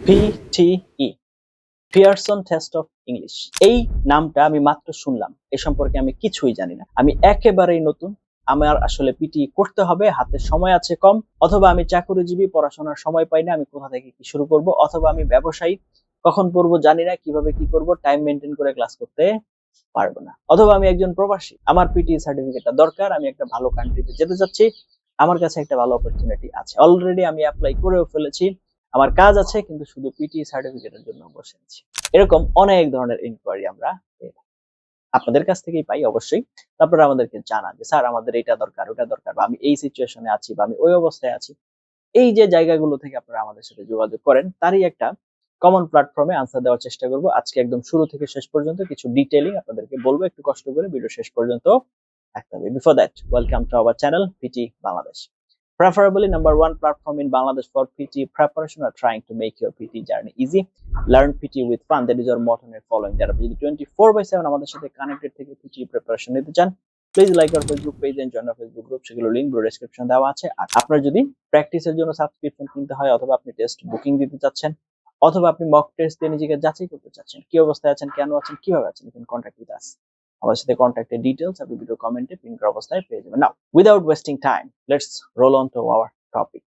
PTE, Pearson test of English. এই নামটা আমি মাত্র শুনলাম, এ সম্পর্কে আমি কিছুই জানি না, আমি একেবারেই নতুন। আমার আসলে পিটি করতে হবে, হাতে সময় আছে কম, অথবা আমি চাকরিজীবী, পড়াশোনার সময় পাই না, আমি কোথা থেকে কি শুরু করব, অথবা আমি ব্যবসায়ী, কখন পড়বো জানি না, কিভাবে কি করব, টাইম মেনটেন করে ক্লাস করতে পারবো না, অথবা আমি একজন প্রবাসী, আমার পিটি সার্টিফিকেটটা দরকার, আমি একটা ভালো কান্ট্রিতে যেতে চাচ্ছি, আমার কাছে একটা ভালো অপরচুনিটি আছে, অলরেডি আমি অ্যাপ্লাই করেও ফেলেছি, আমার কাজ আছে, কিন্তু শুধু পিটি সার্টিফিকেটের জন্য বসে আছি। এরকম অনেক ধরনের ইনকোয়ারি আমরা পেয়ে থাকি। আপনাদের কাছ থেকেই পাই অবশ্যই। তারপরে আমাদেরকে জানান যে স্যার আমাদের এটা দরকার, ওটা দরকার, বা আমি এই সিচুয়েশনে আছি, বা আমি ওই অবস্থায় আছি। এই যে জায়গাগুলো থেকে আপনারা আমাদের সাথে যোগাযোগ করেন, তারই একটা কমন প্ল্যাটফর্মে আনসার দেওয়ার চেষ্টা করব। আজকে একদম শুরু থেকে শেষ পর্যন্ত কিছু ডিটেইলিং আপনাদেরকে বলবো, একটু কষ্ট করে ভিডিও শেষ পর্যন্ত থাকতে হবে। Before that, welcome to our channel PT Bangladesh, preferably number one platform in Bangladesh for PT preparation or trying to make your PT journey easy. Learn PT with fun, that is our motto and following that. আপনি যদি 24/7 আমাদের সাথে connected থেকে PT preparation নিতে চান, please like our Facebook page and join our Facebook group, সেগুলো link video description দেওয়া আছে। আর আপনার যদি প্র্যাকটিসের জন্য সাবস্ক্রিপশন কিনতে হয়, অথবা আপনি টেস্ট বুকিং দিতে চাচ্ছেন, অথবা আপনি মক টেস্ট দিয়ে নিজেকে যাচাই করতে চাচ্ছেন, কি অবস্থায় আছেন, কেন আছেন, কিভাবে আছেন, you can contact with us. আমাদের সাথে কন্ট্যাক্টের ডিটেইলস আপনি ভিডিও কমেন্টে পিন করা অবস্থায় পেয়ে যাবেন। Now without wasting time, let's roll on to our topic.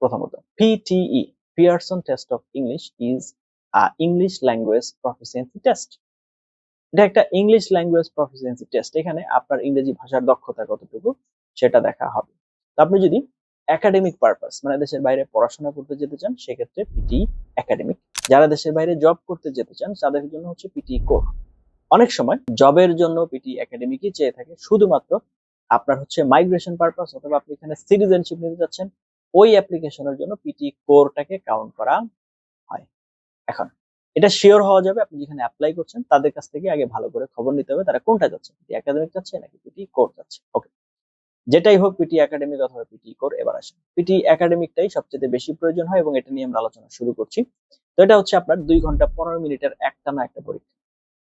প্রথমত, PTE, Pearson Test of English, is a English Language Proficiency Test. এটা একটা ইংলিশ ল্যাঙ্গুয়েজ প্রফিসিয়েন্সি টেস্ট। এখানে আপনার ইংরেজি ভাষার দক্ষতা কতটুকু সেটা দেখা হবে। তো আপনি যদি একাডেমিক পারপাস, মানে দেশের বাইরে পড়াশোনা করতে যেতে চান, সেক্ষেত্রে পিটি একাডেমিক। যারা দেশের বাইরে জব করতে যেতে চান, তাদের জন্য হচ্ছে পিটি কোর। অনেক সময় জবের জন্য পিটি একাডেমিকই চেয়ে থাকে, শুধুমাত্র আপনার হচ্ছে মাইগ্রেশন পারপাস, অথবা আপনি এখানে সিটিজেনশিপ নিতে যাচ্ছেন, ওই অ্যাপ্লিকেশনের জন্য পিটি কোরটাকে কাউন্ট করা হয়। এখন এটা শিওর হওয়া যাবে আপনি যেখানে অ্যাপ্লাই করছেন তাদের কাছ থেকে আগে ভালো করে খবর নিতে হবে, তারা কোনটা যাচ্ছে, পিটি একাডেমিক যাচ্ছে নাকি পিটি কোর যাচ্ছে। ওকে, যেটাই হোক, পিটি একাডেমিক অথবা পিটি কোর, এবার আসেন পিটি একাডেমিকটাই সবচেয়ে বেশি প্রয়োজন হয়, এবং এটা নিয়ে আমরা আলোচনা শুরু করছি। তো এটা হচ্ছে আপনার 2 ঘন্টা 15 মিনিটের একটানা একটা পরীক্ষা।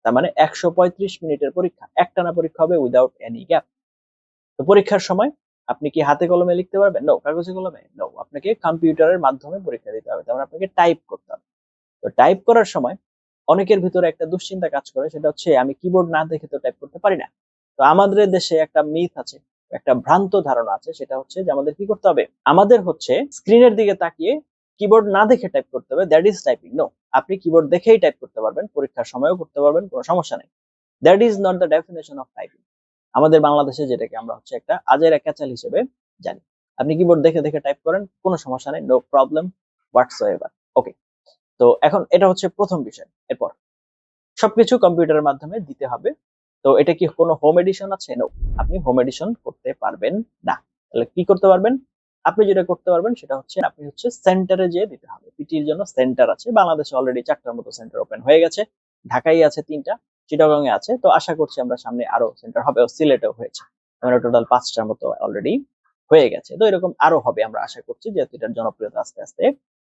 তার মানে 135 মিনিটের পরীক্ষা, একটানা পরীক্ষা হবে উইদাউট এনি গ্যাপ। তো পরীক্ষার সময় আপনি কি হাতে কলমে লিখতে পারবেন? নো। কাগজে কলমে? নো। আপনাকে কম্পিউটারের মাধ্যমে পরীক্ষা দিতে হবে, তার মানে আপনাকে টাইপ করতে হবে। তো টাইপ করার সময় অনেকের ভিতরে একটা দুশ্চিন্তা কাজ করে, সেটা হচ্ছে আমি কিবোর্ড না দেখে তো টাইপ করতে পারি না। তো আমাদের দেশে একটা মিথ আছে, একটা ভ্রান্ত ধারণা আছে, সেটা হচ্ছে যে আমাদের কি করতে হবে, আমাদের হচ্ছে স্ক্রিনের দিকে তাকিয়ে কিবোর্ড না দেখে টাইপ করতে হবে, দ্যাট ইজ টাইপিং। নো, আপনি কিবোর্ড দেখেই টাইপ করতে পারবেন, পরীক্ষার সময়ও করতে পারবেন, কোনো সমস্যা নেই। That is not the definition of typing. আমাদের বাংলাদেশে যেটাকে আমরা হচ্ছে একটা আজের ক্যাচাল হিসেবে জানি। আপনি কিবোর্ড দেখে দেখে টাইপ করেন, কোনো সমস্যা নেই, নো প্রবলেম হোয়াটসোএভার। ওকে, তো এখন এটা হচ্ছে প্রথম বিষয়। এরপর সবকিছু কম্পিউটারের মাধ্যমে দিতে হবে। তো এটা কি কোনো হোম এডিশন আছে? নো, আপনি হোম এডিশন করতে পারবেন না। তাহলে কি করতে পারবেন? আপনি যেটা করতে পারবেন সেটা হচ্ছে আপনি হচ্ছে সেন্টারে যেয়ে দিতে হবে। পিটির জন্য সেন্টার আছে বাংলাদেশে, অলরেডি 4টার মতো সেন্টার ওপেন হয়ে গেছে। ঢাকায় আছে 3টা, চিটাগং এ আছে। তো আশা করছি আমরা সামনে আরো সেন্টার হবে, সিলেটেও হয়েছে, আমরা টোটাল 5টার মতো অলরেডি হয়ে গেছে। তো এরকম আরো হবে আমরা আশা করছি, যেহেতু এটার জনপ্রিয়তা আস্তে আস্তে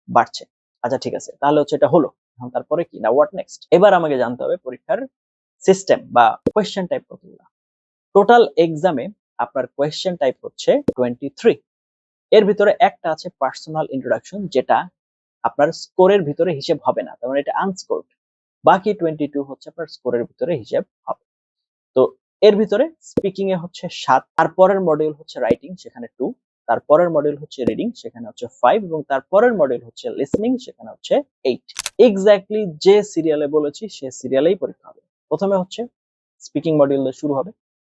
বাড়ছে। আচ্ছা ঠিক আছে, তাহলে হচ্ছে এটা হলো। এখন তারপরে কি না, হোয়াট নেক্সট? এবার আমাকে জানতে হবে পরীক্ষার সিস্টেম বা কোয়েশ্চেন টাইপ কতগুলো। টোটাল এক্সামে আপনার কোয়েশ্চেন টাইপ হচ্ছে 23। এর ভিতরে একটা আছে পার্সোনাল ইন্ট্রোডাকশন, যেটা আপনার স্কোরের ভিতরে হিসেব হবে না, তার মানে এটা আনস্কোরড। বাকি 22 হচ্ছে আপনার স্কোরের ভিতরে হিসেব হবে। তো এর ভিতরে স্পিকিং এ হচ্ছে 7, তারপরের মডিউল হচ্ছে রাইটিং, সেখানে 2, তারপরের মডিউল হচ্ছে রিডিং, সেখানে হচ্ছে 5, এবং তারপরের মডিউল হচ্ছে লিসনিং, সেখানে হচ্ছে 8। এক্স্যাক্টলি যে সিরিয়ালে বলেছি সে সিরিয়ালেই পরীক্ষা হবে। প্রথমে হচ্ছে স্পিকিং মডিউল দিয়ে শুরু হবে,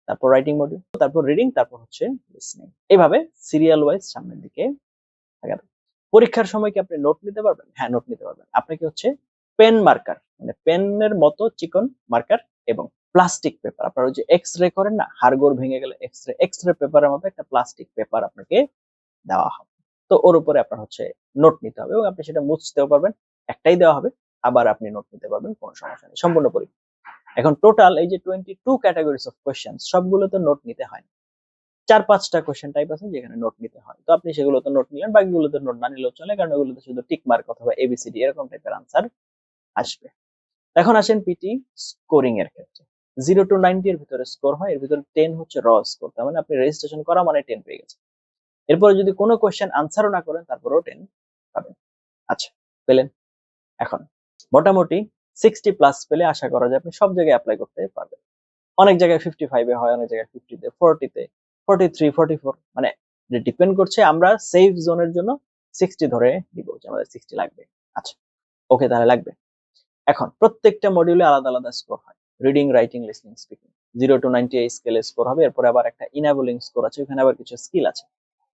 তারপর রাইটিং মডিউল, তারপর রিডিং, তারপর হচ্ছে লিসনিং, এইভাবে সিরিয়াল ওয়াইজ সামনের দিকে আগাবে। পরীক্ষার সময় কি আপনি নোট নিতে পারবেন? হ্যাঁ, নোট নিতে পারবেন। আপনাকে হচ্ছে পেন মার্কার, মানে পেনের মতো চিকন মার্কার, এবং প্লাস্টিক পেপার, আপনারা যে এক্স-রে করেন না, হাড়গোড় ভেঙে গেলে এক্স-রে পেপারের মতো একটা প্লাস্টিক পেপার আপনাকে দেওয়া হবে। তো ওর উপরে আপনার হচ্ছে নোট নিতে হবে, এবং আপনি সেটা মুছতেও পারবেন, একটাই দেওয়া হবে, আবার আপনি নোট নিতে পারবেন, কোনো সমস্যা নেই, সম্পূর্ণ পরীক্ষা। এখন টোটাল এই যে 22 ক্যাটাগরিজ অফ কোয়েশ্চেন, সবগুলোতে নোট নিতে হয় না। 4-5টা কোয়েশ্চেন টাইপ আছে যেখানে নোট নিতে হয়, তো আপনি সেগুলোতে নোট নিলেন, বাকিগুলোতে নোট না নিলেও চলে, কারণ ওগুলোতে শুধু টিক মার্ক অথবা এবিসিডি এরকম টাইপের আনসার আসবে। এখন আসেন পিটি স্কোরিং এর ক্ষেত্রে। 0 to 90 এর ভিতরে স্কোর হয়, এর ভিতরে 10 হচ্ছে র স্কোর। তার মানে আপনি রেজিস্ট্রেশন করা মানে 10 পেয়ে গেছেন। এরপরে যদি কোনো কোয়েশ্চেন আনসারও না করেন তারপরেও 10 পাবেন। আচ্ছা, পেলেন। এখন মোটামুটি 60 প্লাস পেলে আশা করা যায় আপনি সব জায়গায় অ্যাপ্লাই করতে পারবেন। অনেক জায়গায় 55 এ হয়, অনেক জায়গায় 50 তে, 40 তে, 43, 44, মানে ডিপেন্ড করছে। আমরা সেফ জোনের জন্য 60 ধরে নিব যে আমাদের 60 লাগবে। আচ্ছা, ওকে, তাহলে লাগবে। এখন প্রত্যেকটা মডিউলে আলাদা আলাদা স্কোর হয়। Reading, writing, listening, speaking 0 to 90 এই স্কেলে স্কোর হবে। এরপরে আবার একটা ইনাবলিং স্কোর আছে, ওখানে আবার কিছু স্কিল আছে,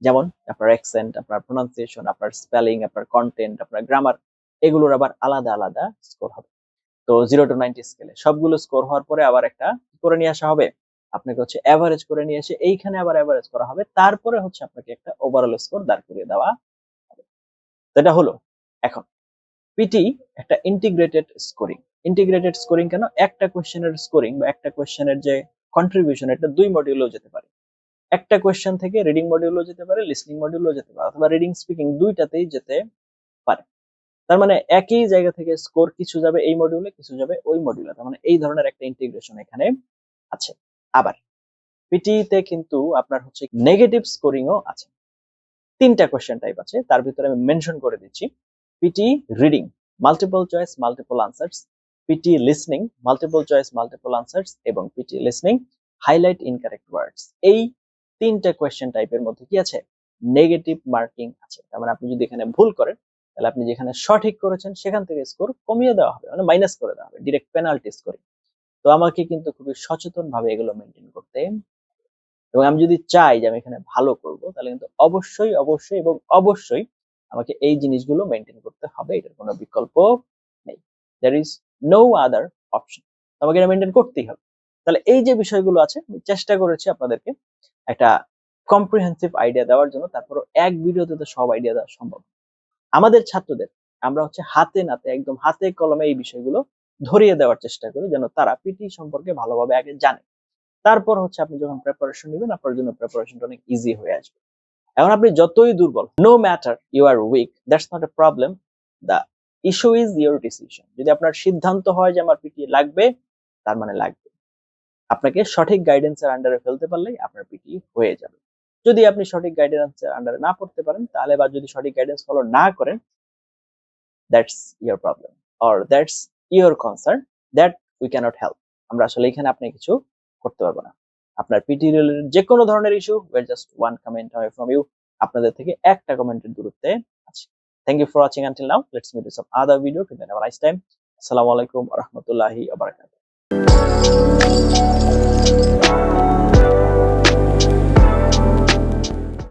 যেমন আপনার অ্যাকসেন্ট, আপনার প্রোনাউন্সিয়েশন, আপনার স্পেলিং, আপনার কন্টেন্ট, আপনার গ্রামার, এগুলোর আবার আলাদা আলাদা স্কোর হবে। তো 0 to 90 স্কেলে সবগুলো স্কোর হওয়ার পরে আবার একটা করে নিয়ে আসা হবে, আপনাকে হচ্ছে এভারেজ করে নিয়ে এসে এইখানে আবার এভারেজ করা হবে, তারপরে হচ্ছে আপনাকে একটা ওভারঅল স্কোর দাঁড় করিয়ে দেওয়া হবে। তো এটা হলো। এখন পিটি একটা ইন্টিগ্রেটেড স্কোরিং। ইন্টিগ্রেটেড স্কোরিং কেন? একটা কোশ্চেনের স্কোরিং বা একটা কোশ্চেনের যে কন্ট্রিবিউশন, এটা দুই মডিউলেও যেতে পারে। একটা কোশ্চেন থেকে রিডিং মডিউলও যেতে পারে, লিসনিং মডিউলও যেতে পারে, অথবা রিডিং স্পিকিং দুইটাতেই যেতে পারে। তার মানে একই জায়গা থেকে স্কোর কিছু যাবে এই মডিউলে, কিছু যাবে ওই মডিউলে। তার মানে এই ধরনের একটা ইন্টিগ্রেশন এখানে আছে। আবার পিটি তে কিন্তু আপনার হচ্ছে নেগেটিভ স্কোরিংও আছে। 3টা কোশ্চেন টাইপ আছে, তার ভিতরে আমি মেনশন করে দিচ্ছি। PT reading, multiple choice, multiple answers; PT listening, multiple choice, multiple answers; এবং PT listening, highlight incorrect words. এই 3টা কোশ্চেন টাইপের মধ্যে কি আছে? নেগেটিভ মার্কিং আছে। তার মানে আপনি যদি এখানে ভুল করেন, তাহলে আপনি যেখানে সঠিক করেছেন সেখান থেকে স্কোর কমিয়ে দেওয়া হবে, মানে মাইনাস করে দেওয়া হবে, ডিরেক্ট পেনাল্টি স্কোরিং। তো আমাকে কিন্তু খুবই সচেতন ভাবে এগুলো মেনটেন করতে, এবং আমি যদি চাই যে আমি এখানে ভালো করব, তাহলে কিন্তু অবশ্যই অবশ্যই এবং অবশ্যই আমাকে এই জিনিসগুলো মেনটেন করতে হবে। এটার কোনো বিকল্প নেই। There is no other option. আমাকে এটা মেনটেন করতেই হবে। তাহলে এই যে বিষয়গুলো আছে, আমি চেষ্টা করেছি আপনাদেরকে একটা কম্প্রিহেন্সিভ আইডিয়া দেওয়ার জন্য। তারপর এক ভিডিওতে তো সব আইডিয়া দেওয়া সম্ভব। আমাদের ছাত্রদের আমরা হচ্ছে হাতে নাতে, একদম হাতে কলমে এই বিষয়গুলো ধরিয়ে দেওয়ার চেষ্টা করি, যেন তারা পিটি সম্পর্কে ভালোভাবে আগে জানে। তারপর হচ্ছে আপনি যখন প্রিপারেশন নেবেন, আপনার জন্য প্রিপারেশনটা অনেক ইজি হয়ে আসবে। এখন আপনি যতই দুর্বল, no matter you are weak, that's not a problem, the issue is your decision. যদি আপনার সিদ্ধান্ত হয় যে আমার পিটি লাগবে, তার মানে লাগবে। আপনাকে সঠিক গাইডেন্সের আন্ডারে ফেলতে পারলেই আপনার পিটি হয়ে যাবে। যদি আপনি সঠিক গাইডেন্সের আন্ডারে না পড়তে পারেন, তাহলে বা যদি সঠিক গাইডেন্স ফলো না করেন, that's your problem or that's your concern, that we can't help. আমরা আসলে এখানে আপনি কিছু করতে পারবো না। আপনার পিটি রিলেটেড যে কোনো ধরনের issue, we just one comment away from you. আপনাদের থেকে একটা কমেন্টের দূরত্বে আছি। Thank you for watching until now. Let's meet in some other video. Till then have a nice time. আসসালামু আলাইকুম ওয়া রাহমাতুল্লাহি ওয়া বারাকাতুহু।